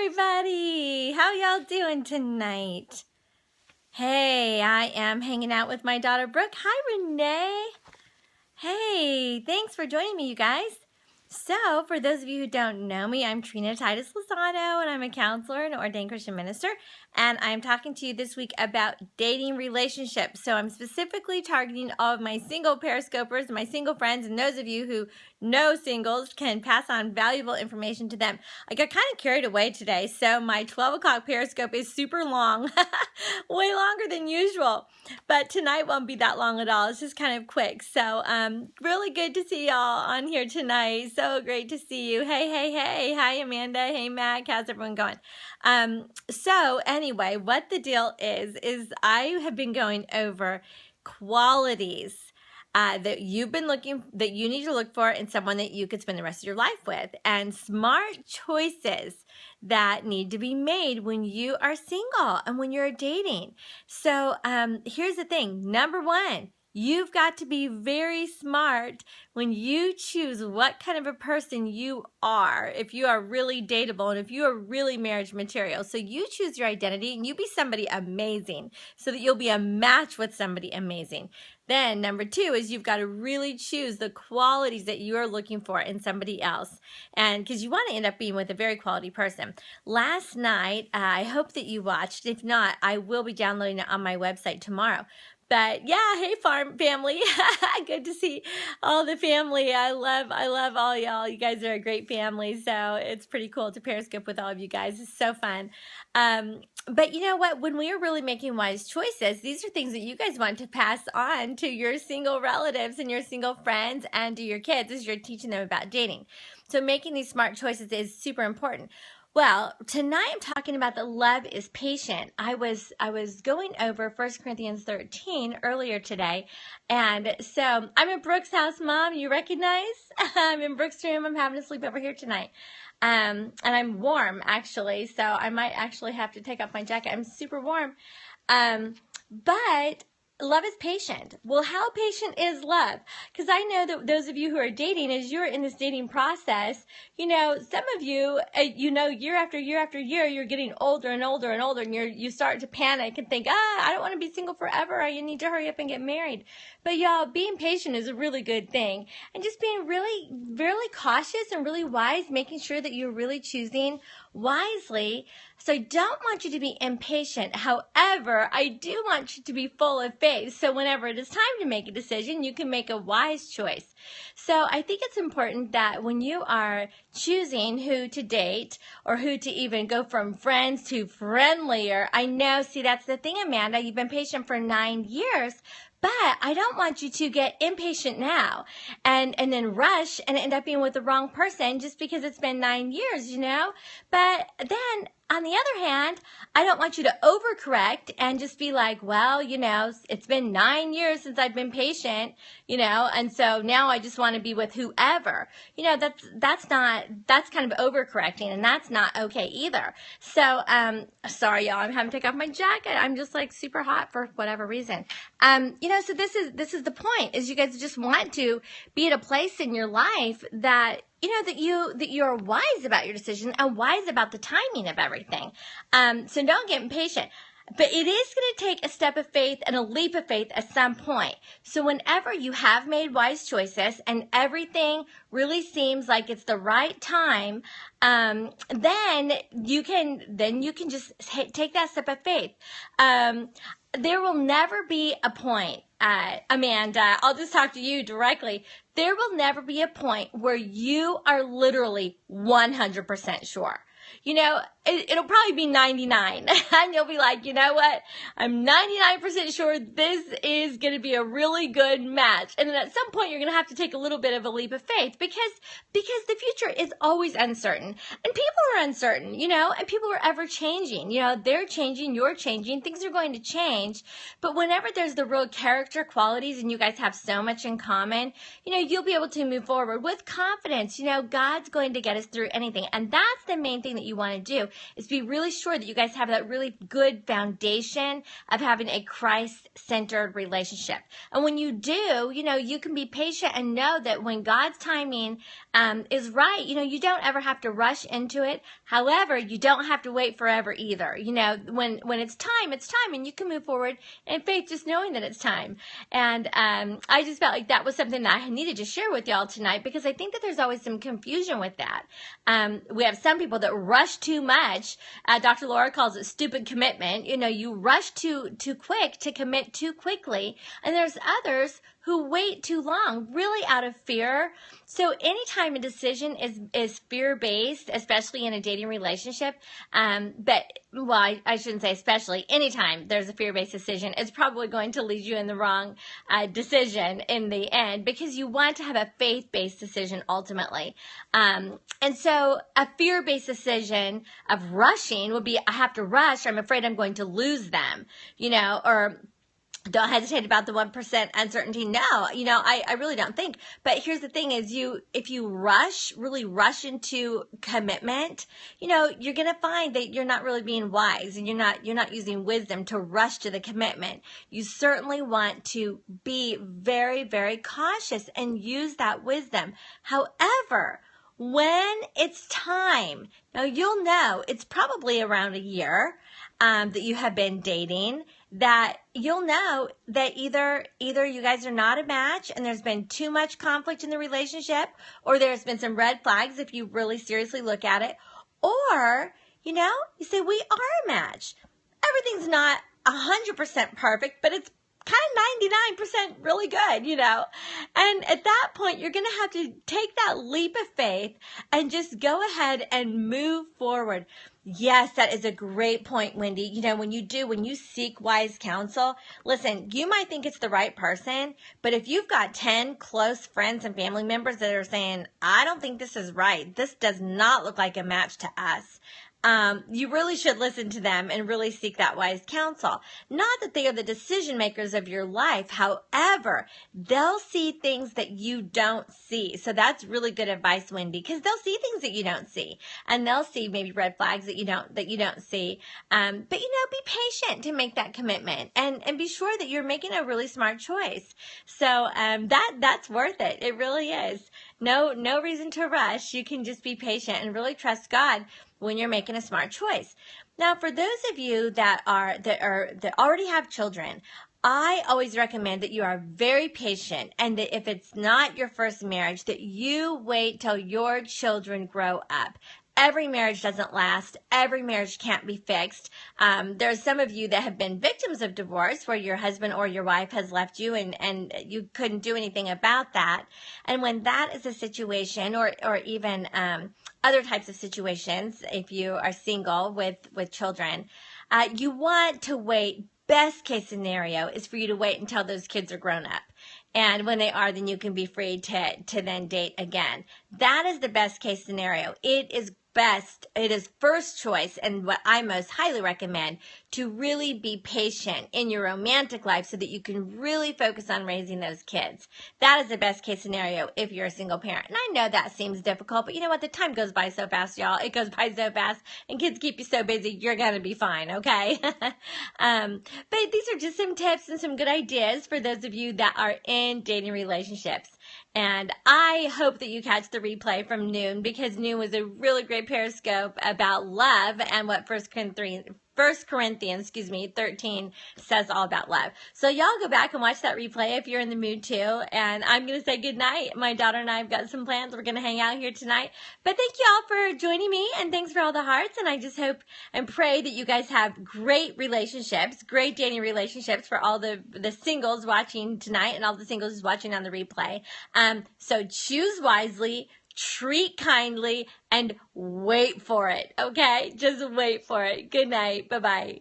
everybody. How y'all doing tonight? Hey, I am hanging out with my daughter Brooke. Hi, Renee. Hey, thanks for joining me, you guys. So, for those of you who don't know me, I'm Trina Titus Lozano, and I'm a counselor and ordained Christian minister. And I'm talking to you this week about dating relationships. So, I'm specifically targeting all of my single Periscopers and my single friends, and those of you who know singles can pass on valuable information to them. I got kind of carried away today, so my 12 o'clock Periscope is super long, way longer than usual. But tonight won't be that long at all. It's just kind of quick. So, really good to see y'all on here tonight. So great to see you. Hey, hey, hey. Hi, Amanda. Hey, Mac. How's everyone going? So anyway, what the deal is I have been going over qualities that you need to look for in someone that you could spend the rest of your life with, and smart choices that need to be made when you are single and when you're dating. So here's the thing. Number one, you've got to be very smart when you choose what kind of a person you are, if you are really dateable and if you are really marriage material. So you choose your identity and you be somebody amazing so that you'll be a match with somebody amazing. Then number two is you've got to really choose the qualities that you are looking for in somebody else, and because you want to end up being with a very quality person. Last night, I hope that you watched. If not, I will be downloading it on my website tomorrow. But yeah, hey farm family, good to see all the family. I love all y'all. You guys are a great family, so it's pretty cool to Periscope with all of you guys. It's so fun. But you know what? When we are really making wise choices, these are things that you guys want to pass on to your single relatives and your single friends and to your kids as you're teaching them about dating. So making these smart choices is super important. Well, tonight I'm talking about that love is patient. I was going over 1 Corinthians 13 earlier today, and so I'm at Brooke's house, Mom. You recognize? I'm in Brooke's room. I'm having a sleepover here tonight, and I'm warm actually, so I might actually have to take off my jacket. I'm super warm, but love is patient. Well, how patient is love? Because I know that those of you who are dating, as you're in this dating process, you know, some of you, year after year after year, you're getting older and older and older, and you start to panic and think, I don't want to be single forever. You need to hurry up and get married. But y'all, being patient is a really good thing. And just being really, really cautious and really wise, making sure that you're really choosing wisely. So I don't want you to be impatient. However, I do want you to be full of faith. So whenever it is time to make a decision, you can make a wise choice. So I think it's important that when you are choosing who to date or who to even go from friends to friendlier, I know, see, that's the thing, Amanda, you've been patient for 9 years. But I don't want you to get impatient now and then rush and end up being with the wrong person just because it's been 9 years, you know? But then on the other hand, I don't want you to overcorrect and just be like, well, you know, it's been 9 years since I've been patient, you know, and so now I just want to be with whoever. You know, that's kind of overcorrecting, and that's not okay either. So, sorry y'all, I'm having to take off my jacket. I'm just like super hot for whatever reason. You know, so this is the point, is you guys just want to be at a place in your life that, you know, that you're wise about your decision and wise about the timing of everything. So don't get impatient. But it is going to take a step of faith and a leap of faith at some point. So whenever you have made wise choices and everything really seems like it's the right time, then you can just take that step of faith. There will never be a point, Amanda, I'll just talk to you directly. There will never be a point where you are literally 100% sure. You know, it'll probably be 99, and you'll be like, you know what? I'm 99% sure this is going to be a really good match. And then at some point, you're going to have to take a little bit of a leap of faith because the future is always uncertain, and people are uncertain, you know, and people are ever changing. You know, they're changing, you're changing, things are going to change. But whenever there's the real character qualities and you guys have so much in common, you know, you'll be able to move forward with confidence. You know, God's going to get us through anything, and that's the main thing thing that you want to do is be really sure that you guys have that really good foundation of having a Christ-centered relationship. And when you do, you can be patient and know that when God's timing is right, you don't ever have to rush into it. However, you don't have to wait forever either. When it's time, and you can move forward in faith just knowing that it's time. And I just felt like that was something that I needed to share with y'all tonight, because I think that there's always some confusion with that. We have some people that rush too much. Dr. Laura calls it stupid commitment. You rush too quick to commit too quickly. And there's others who wait too long, really out of fear. So anytime a decision is fear-based, especially in a dating relationship, I shouldn't say especially, anytime there's a fear-based decision, it's probably going to lead you in the wrong decision in the end, because you want to have a faith-based decision ultimately. And so a fear-based decision of rushing would be, I have to rush, I'm afraid I'm going to lose them, or don't hesitate about the 1% uncertainty. No, I really don't think. But here's the thing is if you really rush into commitment, you're going to find that you're not really being wise, and you're not using wisdom to rush to the commitment. You certainly want to be very, very cautious and use that wisdom. However, when it's time, now you'll know it's probably around a year that you have been dating, that you'll know that either you guys are not a match and there's been too much conflict in the relationship, or there's been some red flags if you really seriously look at it, or, you say we are a match. Everything's not 100% perfect, but it's kind of 99% really good, And at that point, you're going to have to take that leap of faith and just go ahead and move forward. Yes, that is a great point, Wendy. When you seek wise counsel, listen, you might think it's the right person, but if you've got 10 close friends and family members that are saying, I don't think this is right, this does not look like a match to us, you really should listen to them and really seek that wise counsel. Not that they are the decision makers of your life. However, they'll see things that you don't see. So that's really good advice, Wendy, because they'll see things that you don't see, and they'll see maybe red flags that you don't see. But be patient to make that commitment, and be sure that you're making a really smart choice. So that's worth it. It really is. No reason to rush. You can just be patient and really trust God when you're making a smart choice. Now, for those of you that already have children, I always recommend that you are very patient, and that if it's not your first marriage, that you wait till your children grow up. Every marriage doesn't last. Every marriage can't be fixed. There's some of you that have been victims of divorce where your husband or your wife has left you and you couldn't do anything about that. And when that is a situation, or even other types of situations, if you are single with children, you want to wait. Best case scenario is for you to wait until those kids are grown up. And when they are, then you can be free to then date again. That is the best case scenario. It is best, it is first choice, and what I most highly recommend, to really be patient in your romantic life so that you can really focus on raising those kids. That is the best case scenario if you're a single parent. And I know that seems difficult, but you know what? The time goes by so fast, y'all. It goes by so fast, and kids keep you so busy, you're going to be fine, okay? But these are just some tips and some good ideas for those of you that are in dating relationships. And I hope that you catch the replay from noon, because noon was a really great Periscope about love and what 1 Corinthians 13 says all about love. So y'all go back and watch that replay if you're in the mood too. And I'm going to say good night. My daughter and I have got some plans. We're going to hang out here tonight. But thank you all for joining me, and thanks for all the hearts. And I just hope and pray that you guys have great relationships, great dating relationships for all the singles watching tonight and all the singles who's watching on the replay. So choose wisely, treat kindly, and wait for it, okay? Just wait for it. Good night. Bye-bye.